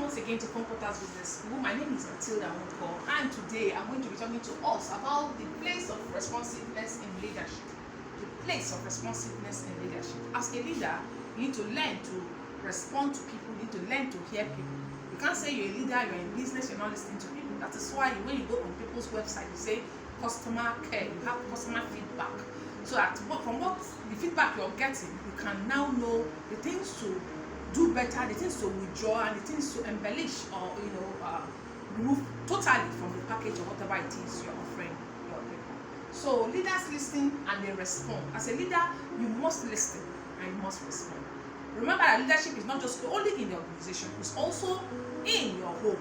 once again to Comforters Business School. My name is Matilda Moko, and today I'm going to be talking to us about the place of responsiveness in leadership. The place of responsiveness in leadership. As a leader, you need to learn to respond to people, you need to learn to hear people. You can't say you're a leader, you're in business, you're not listening to people. That is why when you go on people's website, you say customer care, you have customer feedback. So that from what the feedback you're getting, you can now know the things to do better, the things to withdraw, and the things to embellish or remove totally from the package or whatever it is you're offering your people. So leaders listen and they respond. As a leader, you must listen and you must respond. Remember that leadership is not just only in the organization, it's also in your home,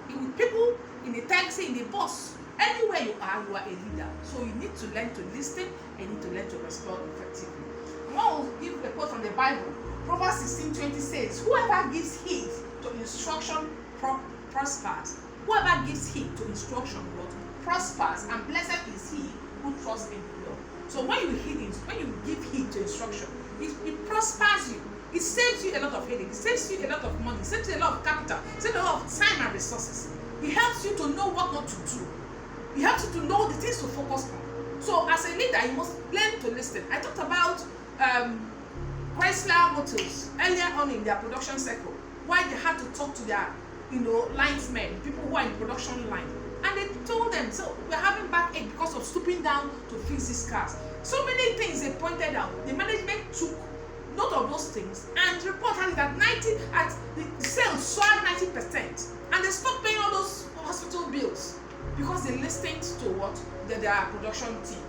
with people, in the taxi, in the bus. Anywhere you are a leader. So you need to learn to listen and you need to learn to respond effectively. I will give a quote from the Bible. Proverbs 16:20 says, whoever gives heed to instruction prospers. Whoever gives heed to instruction prospers, and blessed is he who trusts in the Lord. So when you give heed to instruction, it prospers you. It saves you a lot of headache. It saves you a lot of money. It saves you a lot of capital. It saves you a lot of time and resources. It helps you to know what not to do. It helps you to know the things to focus on. So as a leader, you must learn to listen. I talked about Chrysler Motors earlier on in their production cycle, why they had to talk to their linesmen, people who are in production line, and they told them, so we're having backache because of stooping down to fix these cars. So many things they pointed out. The management took note of those things and reported that the sales soared 90%, and they stopped paying all those hospital bills because they listened to their production team.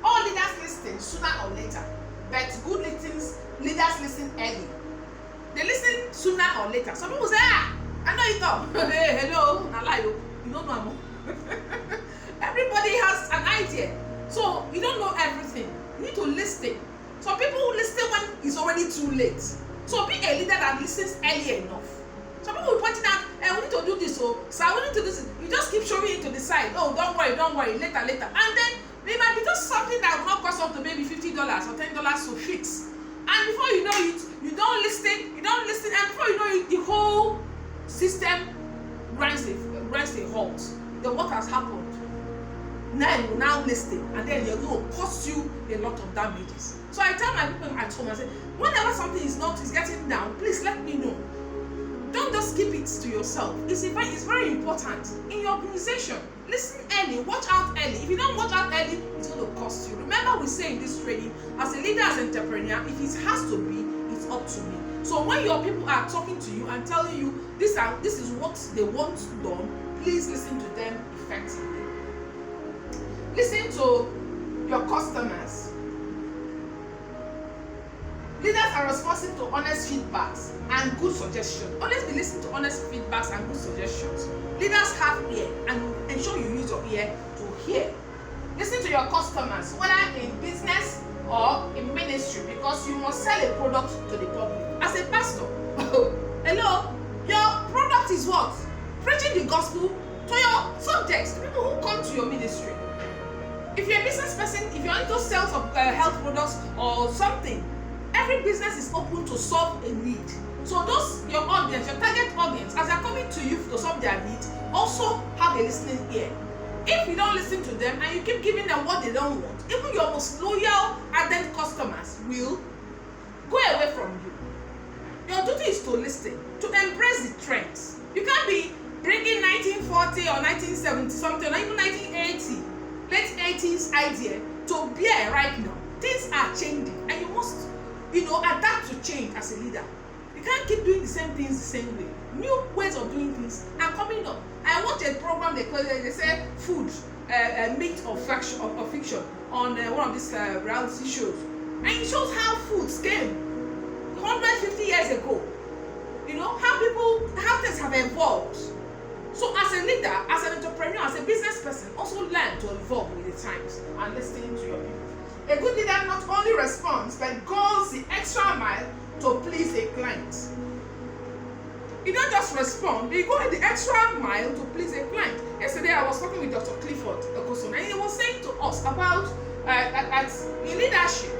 All leaders listen sooner or later, but good leaders listen early. They listen sooner or later. Some people say, I know it all. Hey, hello, I lie. You don't know more. Everybody has an idea. So you don't know everything. You need to listen. Some people listen when it's already too late. So be a leader that listens early enough. Some people will point it out, we need to do this, so we need to do this. You just keep showing it to the side. Oh, don't worry, later. And then it might be just something that will not cost up to maybe $50 or $10 to fix. And before you know it, you don't listen, and before you know it, the whole system grinds a halt. Then what has happened? Now you will now listen, and then you're going to cost you a lot of damages. So I tell my people at home, I say, whenever something is getting down, please let me know. Don't just keep it to yourself. It's very important in your organization. Listen early, watch out early. If you don't watch out early, it's going to cost you. Remember, we say in this training, as a leader, as an entrepreneur, if it has to be, it's up to me. So when your people are talking to you and telling you this is what they want done, please listen to them effectively. Listen to your customers. Leaders are responsive to honest feedbacks and good suggestions. Always be listening to honest feedbacks and good suggestions. Leaders have ear, and ensure you use your ear to hear. Listen to your customers, whether in business or in ministry, because you must sell a product to the public. As a pastor, hello, your product is what? Preaching the gospel to your subjects, the people who come to your ministry. If you're a business person, if you're into sales of health products or something, every business is open to solve a need. So your audience, your target audience, as they're coming to you to solve their needs, also have a listening ear. If you don't listen to them and you keep giving them what they don't want, even your most loyal ardent customers will go away from you. Your duty is to listen, to embrace the trends. You can't be bringing 1940 or 1970 something or even 1980, late 80s idea to bear right now. Things are changing and you must adapt to change as a leader. You can't keep doing the same things the same way. New ways of doing things are coming up. I watched a program they say food, myth or fiction on one of these reality shows, and it shows how foods came 150 years ago. How things have evolved. So as a leader, as an entrepreneur, as a business person, also learn to evolve with the times and listening to your people. A good leader not only responds, but goes the extra mile to please a client. You don't just respond, you go the extra mile to please a client. Yesterday, I was talking with Dr. Clifford Okoson, and he was saying to us about that in leadership,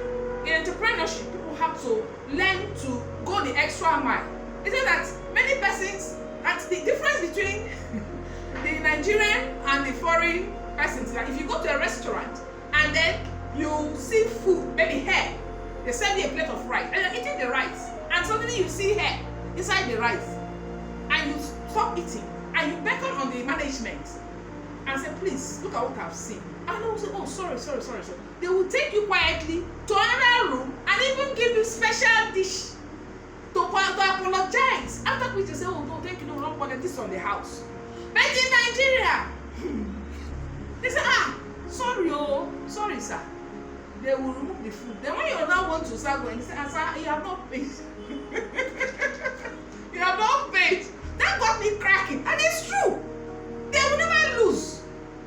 in entrepreneurship, people have to learn to go the extra mile. He said that many persons, that's the difference between the Nigerian and the foreign persons. Like if you go to a restaurant and then you see food, maybe hair, they serve you a plate of rice and you're eating the rice, and suddenly you see hair inside the rice, and you stop eating and you beckon on the management and say, please look at what I've seen, and they will say, oh, sorry. They will take you quietly to another room and even give you special dish to apologize, after which you say, oh no, thank you, no, not bother, this on the house. But in Nigeria, they say, sorry sir, they will remove the food. Then when you now want to start going, they say, sir, you have not paid. You have not paid. That got me cracking, and it's true. They will never lose.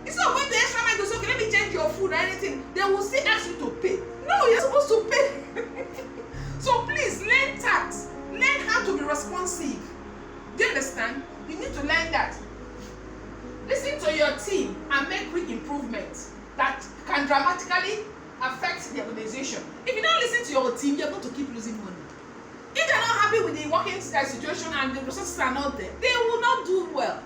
It's not when the extra man goes, okay, let me change your food or anything, they will still ask you to pay. No, you're supposed to pay. So please learn tact. Learn how to be responsive. Do you understand? You need to learn that. Listen to your team and make quick improvements that can dramatically affect the organization. If you don't listen to your team, you're going to keep losing money. If they're not happy with the working situation and the resources are not there, they will not do well.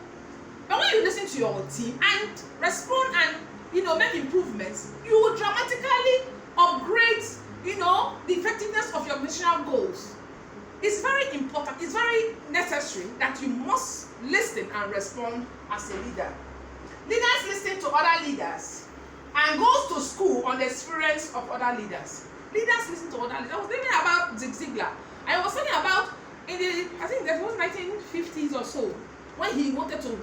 But when you listen to your team and respond and make improvements, you will dramatically upgrade the effectiveness of your missional goals. It's very important, it's very necessary that you must listen and respond as a leader. Leaders listen to other leaders and goes to school on the experience of other leaders. Leaders listen to other leaders. I was thinking about Zig Ziglar. I was thinking about I think that was 1950s or so, when he wanted to,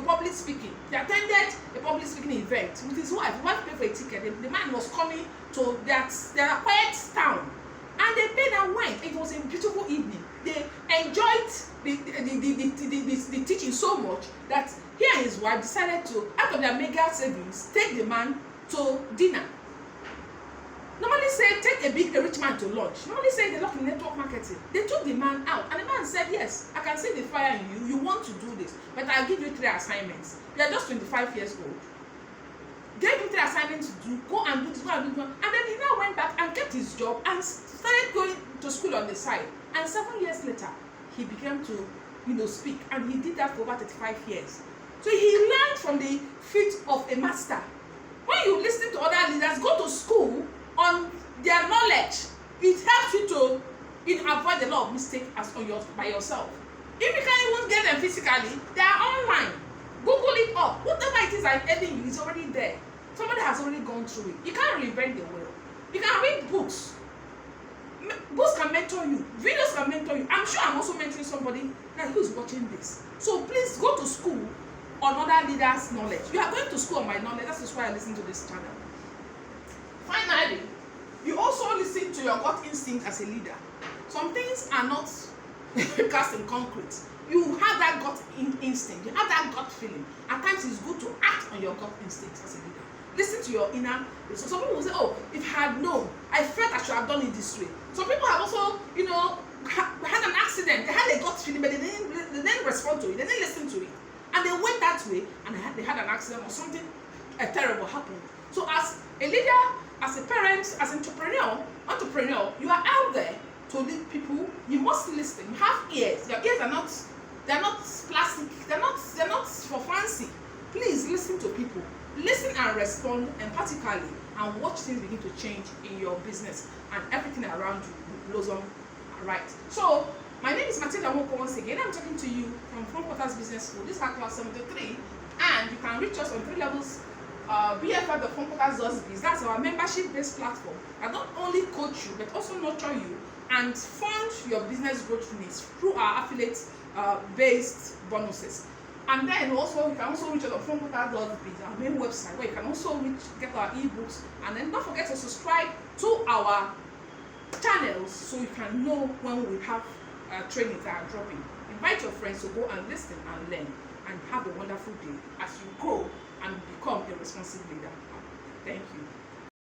public speaking. He attended a public speaking event with his wife. His wife paid for a ticket. The man was coming to their quiet town, and they paid and went. It was a beautiful evening. They enjoyed the teaching so much that he and his wife decided to, out of their mega savings, take the man to dinner. Normally say take a rich man to lunch. Normally say they look in network marketing. They took the man out, and the man said, yes, I can see the fire in you. You want to do this, but I'll give you 3 assignments. You are just 25 years old. Gave him 3 assignments to do, go and do this, go and do this. And then he now went back and kept his job and started going to school on the side. And 7 years later, he began to, speak, and he did that for about 35 years. So he learned from the feet of a master. When you listen to other leaders, go to school on their knowledge, it helps you to avoid a lot of mistakes by yourself. If you can't even get them physically, they are online. Google it up. Whatever it is I'm telling you is already there. Somebody has already gone through it. You can't reinvent the wheel. You can read books. Books can mentor you. Videos can mentor you. I'm sure I'm also mentoring somebody who's watching this. So please go to school on other leaders' knowledge. You are going to school on my knowledge. That is why I listen to this channel. Finally, you also listen to your gut instinct as a leader. Some things are not cast in concrete. You have that gut instinct. You have that gut feeling. At times, it's good to act on your gut instinct as a leader. Listen to your inner. So some people will say, "Oh, if I had known, I felt I should have done it this way." Some people have also, had an accident. They had a gut feeling, but they didn't respond to it. They didn't listen to it, and they went that way, and they had an accident or something terrible happened. So as a leader, as a parent, as an entrepreneur, you are out there to lead people. You must listen. You have ears. Your ears are not plastic. They're not for fancy. Please listen to people. Listen and respond empathically, and watch things begin to change in your business, and everything around you will blossom right. So my name is Matilda Moko once again. I'm talking to you from Frankfurters Business School. This is class 73, and you can reach us on 3 levels. BFF, the Frankfurters does biz. That's our membership-based platform. I not only coach you, but also nurture you and fund your business growth needs through our affiliate-based bonuses. And then also, you can also reach us on Frankfurters.biz, our main website, where you can also get our ebooks. And then don't forget to subscribe to our channels so you can know when we have trainings that are dropping. Invite your friends to go and listen and learn, and have a wonderful day as you grow and become a responsive leader. Thank you.